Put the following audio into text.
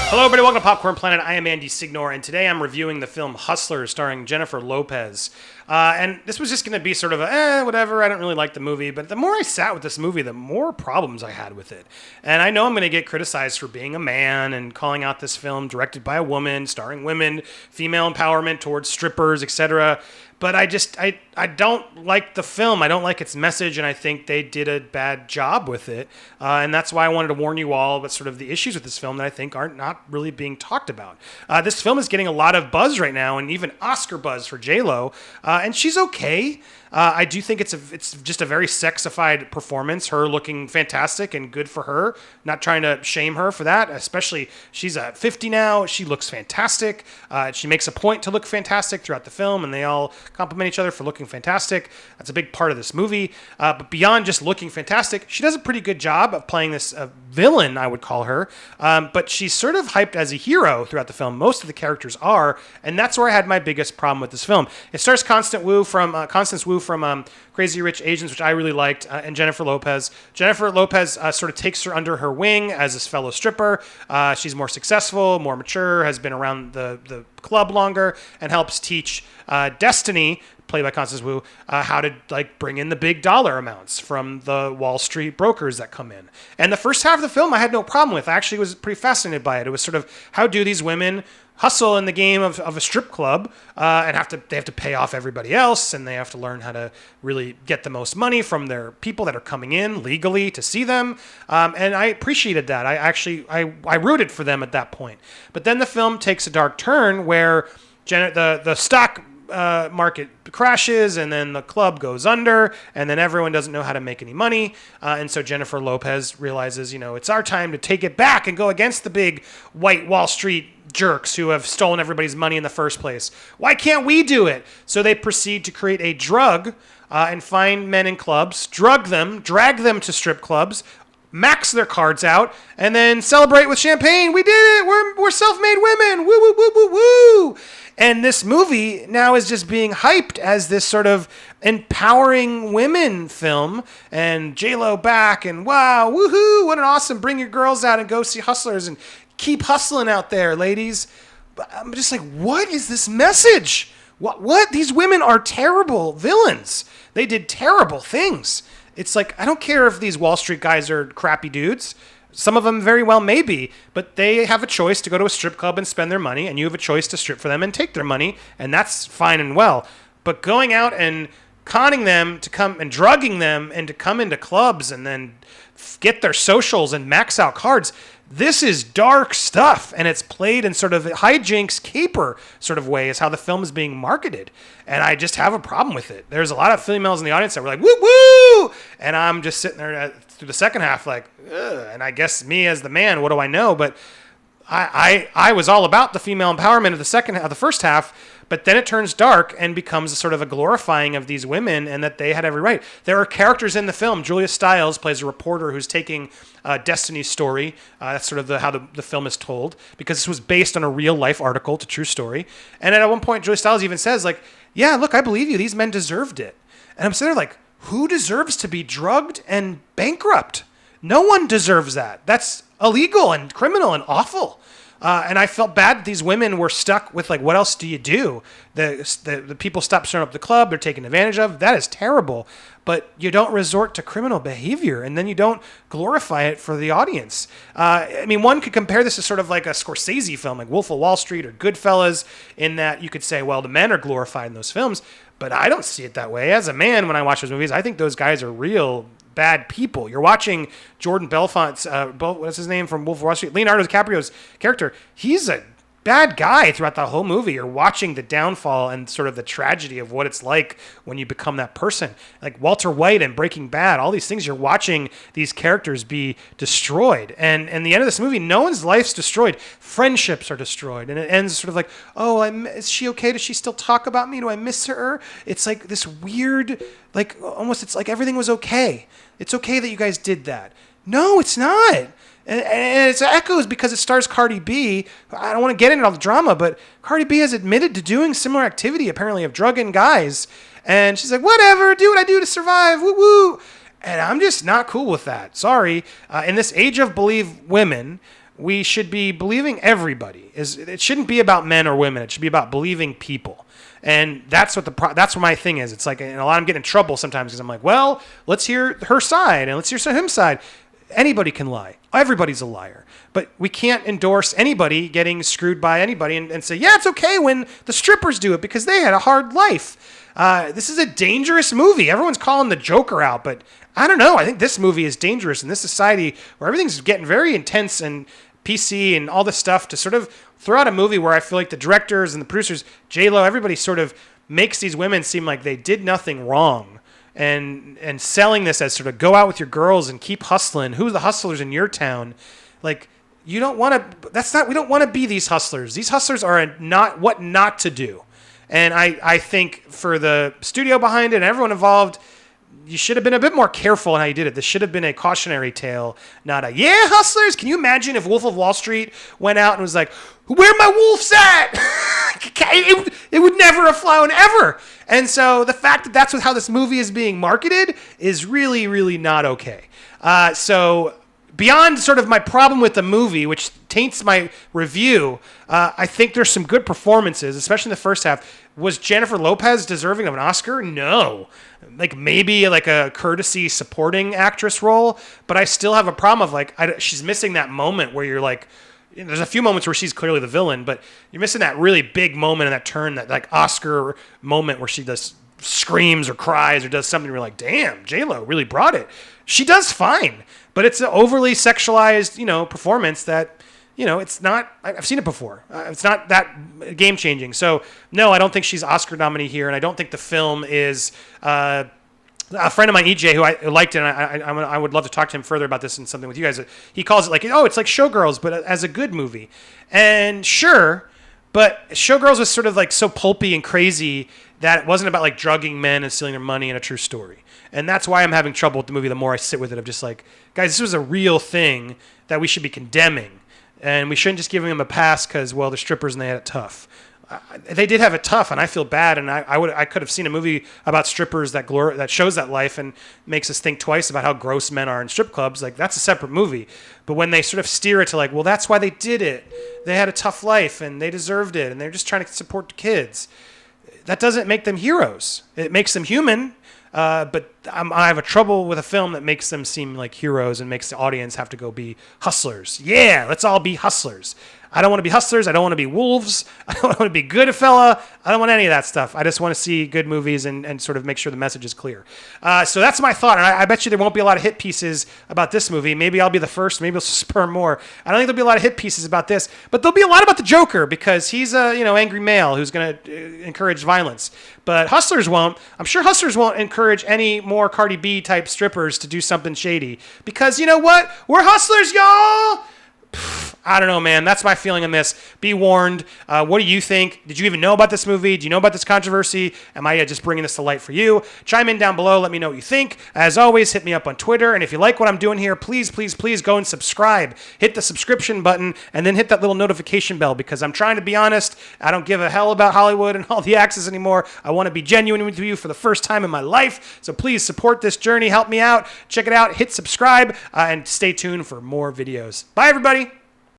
Hello, everybody. Welcome to Popcorn Planet. I am Andy Signor, and today I'm reviewing the film Hustlers, starring Jennifer Lopez. And this was just going to be sort of a, whatever, I don't really like the movie. But the more I sat with this movie, the more problems I had with it. And I know I'm going to get criticized for being a man and calling out this film directed by a woman, starring women, female empowerment towards strippers, etc. But I don't like the film. I don't like its message, and I think they did a bad job with it. And that's why I wanted to warn you all about sort of the issues with this film that I think aren't not really being talked about. This film is getting a lot of buzz right now, and even Oscar buzz for J-Lo, and she's okay. I do think it's just a very sexified performance, her looking fantastic and good for her. Not trying to shame her for that, especially she's 50 now. She looks fantastic. She makes a point to look fantastic throughout the film, and they all compliment each other for looking fantastic. That's a big part of this movie. But beyond just looking fantastic, she does a pretty good job of playing this villain, I would call her. But she's sort of hyped as a hero throughout the film. Most of the characters are, and that's where I had my biggest problem with this film. It stars Constance Wu from Crazy Rich Asians, which I really liked, and Jennifer Lopez. Jennifer Lopez sort of takes her under her wing as this fellow stripper. She's more successful, more mature, has been around the club longer, and helps teach Destiny, played by Constance Wu, how to bring in the big dollar amounts from the Wall Street brokers that come in. And the first half of the film I had no problem with. I actually was pretty fascinated by it. It was sort of, how do these women hustle in the game of a strip club and they have to pay off everybody else, and they have to learn how to really get the most money from their people that are coming in legally to see them. And I appreciated that. I rooted for them at that point. But then the film takes a dark turn where the stock market crashes, and then the club goes under, and then everyone doesn't know how to make any money. And so Jennifer Lopez realizes, it's our time to take it back and go against the big white Wall Street jerks who have stolen everybody's money in the first place. Why can't we do it? So they proceed to create a drug and find men in clubs, drag them to strip clubs, max their cards out, and then celebrate with champagne. We did it. We're self-made women. Woo, woo, woo, woo, woo. And this movie now is just being hyped as this sort of empowering women film, and J-Lo back, and wow, woohoo, what an awesome, bring your girls out and go see Hustlers and keep hustling out there, ladies. But I'm just like, what is this message? What? These women are terrible villains. They did terrible things. It's like, I don't care if these Wall Street guys are crappy dudes. Some of them very well may be, but they have a choice to go to a strip club and spend their money, and you have a choice to strip for them and take their money, and that's fine and well. But going out and conning them to come and drugging them and to come into clubs and then get their socials and max out cards, this is dark stuff, and it's played in sort of hijinks caper sort of way is how the film is being marketed. And I just have a problem with it. There's a lot of females in the audience that were like, woo woo! And I'm just sitting there through the second half like, ugh. And I guess me as the man, what do I know? But I was all about the female empowerment of the first half, but then it turns dark and becomes a sort of a glorifying of these women and that they had every right. There are characters in the film. Julia Stiles plays a reporter who's taking Destiny's story. That's sort of how the film is told, because this was based on a real life article. It's a true story. And at one point, Julia Stiles even says, yeah, look, I believe you. These men deserved it. And I'm sitting there like, who deserves to be drugged and bankrupt? No one deserves that. That's illegal and criminal and awful. And I felt bad that these women were stuck with, what else do you do? The people stop showing up at the club. They're taken advantage of. That is terrible. But you don't resort to criminal behavior, and then you don't glorify it for the audience. One could compare this to sort of like a Scorsese film, like Wolf of Wall Street or Goodfellas, in that you could say, well, the men are glorified in those films, but I don't see it that way. As a man, when I watch those movies, I think those guys are real bad people. You're watching Jordan Belfont's, what's his name from Wolf of Wall Street? Leonardo DiCaprio's character. He's a bad guy throughout the whole movie. You're watching the downfall and sort of the tragedy of what it's like when you become that person. Like Walter White and Breaking Bad, all these things, you're watching these characters be destroyed. And in the end of this movie, no one's life's destroyed. Friendships are destroyed. And it ends sort of like, oh, is she okay? Does she still talk about me? Do I miss her? It's like this weird, almost it's like everything was okay. It's okay that you guys did that. No, it's not. And it echoes because it stars Cardi B. I don't want to get into all the drama, but Cardi B has admitted to doing similar activity, apparently, of drugging guys. And she's like, whatever, do what I do to survive, woo-woo. And I'm just not cool with that. Sorry. In this age of Believe Women, we should be believing everybody. It shouldn't be about men or women. It should be about believing people. And that's what that's what my thing is. It's like, and a lot, I'm getting in trouble sometimes because I'm like, well, let's hear her side and let's hear him side. Anybody can lie. Everybody's a liar. But we can't endorse anybody getting screwed by anybody and say, yeah, it's okay when the strippers do it because they had a hard life. This is a dangerous movie. Everyone's calling the Joker out, but I don't know. I think this movie is dangerous in this society where everything's getting very intense and PC and all this stuff, to sort of throw out a movie where I feel like the directors and the producers, J-Lo, everybody sort of makes these women seem like they did nothing wrong. And selling this as sort of go out with your girls and keep hustling. Who's the hustlers in your town? Like, you don't want to, we don't want to be these hustlers. These hustlers are not what not to do. And I think for the studio behind it and everyone involved, you should have been a bit more careful in how you did it. This should have been a cautionary tale, not a, yeah, hustlers. Can you imagine if Wolf of Wall Street went out and was like, where my wolves at? It would never have flown ever. And so the fact that that's how this movie is being marketed is really, really not okay. So beyond sort of my problem with the movie, which taints my review, I think there's some good performances, especially in the first half. Was Jennifer Lopez deserving of an Oscar? No. Like maybe like a courtesy supporting actress role, but I still have a problem of like, she's missing that moment where you're like, there's a few moments where she's clearly the villain, but you're missing that really big moment in that turn, that like Oscar moment where she just screams or cries or does something where you're like, damn, J-Lo really brought it. She does fine, but it's an overly sexualized, performance that, it's not, I've seen it before. It's not that game changing. So no, I don't think she's Oscar nominee here. And I don't think the film is, a friend of mine, EJ, who I liked it, and I would love to talk to him further about this and something with you guys. He calls it like, it's like Showgirls, but as a good movie. And sure, but Showgirls was sort of like so pulpy and crazy that it wasn't about like drugging men and stealing their money and a true story. And that's why I'm having trouble with the movie the more I sit with it, of just like, guys, this was a real thing that we should be condemning. And we shouldn't just give them a pass because, well, they're strippers and they had it tough. They did have it tough, and I feel bad. And I could have seen a movie about strippers that shows that life and makes us think twice about how gross men are in strip clubs. Like, that's a separate movie. But when they sort of steer it to like, well, that's why they did it. They had a tough life and they deserved it, and they're just trying to support the kids. That doesn't make them heroes. It makes them human. But I have a trouble with a film that makes them seem like heroes and makes the audience have to go be hustlers. Yeah, let's all be hustlers. I don't want to be hustlers. I don't want to be wolves. I don't want to be good fella. I don't want any of that stuff. I just want to see good movies and sort of make sure the message is clear. So that's my thought. And I bet you there won't be a lot of hit pieces about this movie. Maybe I'll be the first. Maybe I'll spur more. I don't think there'll be a lot of hit pieces about this, but there'll be a lot about the Joker because he's a angry male who's going to encourage violence. But Hustlers won't. I'm sure Hustlers won't encourage any more Cardi B type strippers to do something shady because you know what? We're hustlers, y'all. I don't know, man. That's my feeling on this. Be warned. What do you think? Did you even know about this movie? Do you know about this controversy? Am I just bringing this to light for you? Chime in down below. Let me know what you think. As always, hit me up on Twitter. And if you like what I'm doing here, please, please, please go and subscribe. Hit the subscription button and then hit that little notification bell because I'm trying to be honest. I don't give a hell about Hollywood and all the access anymore. I want to be genuine with you for the first time in my life. So please support this journey. Help me out. Check it out. Hit subscribe and stay tuned for more videos. Bye, everybody.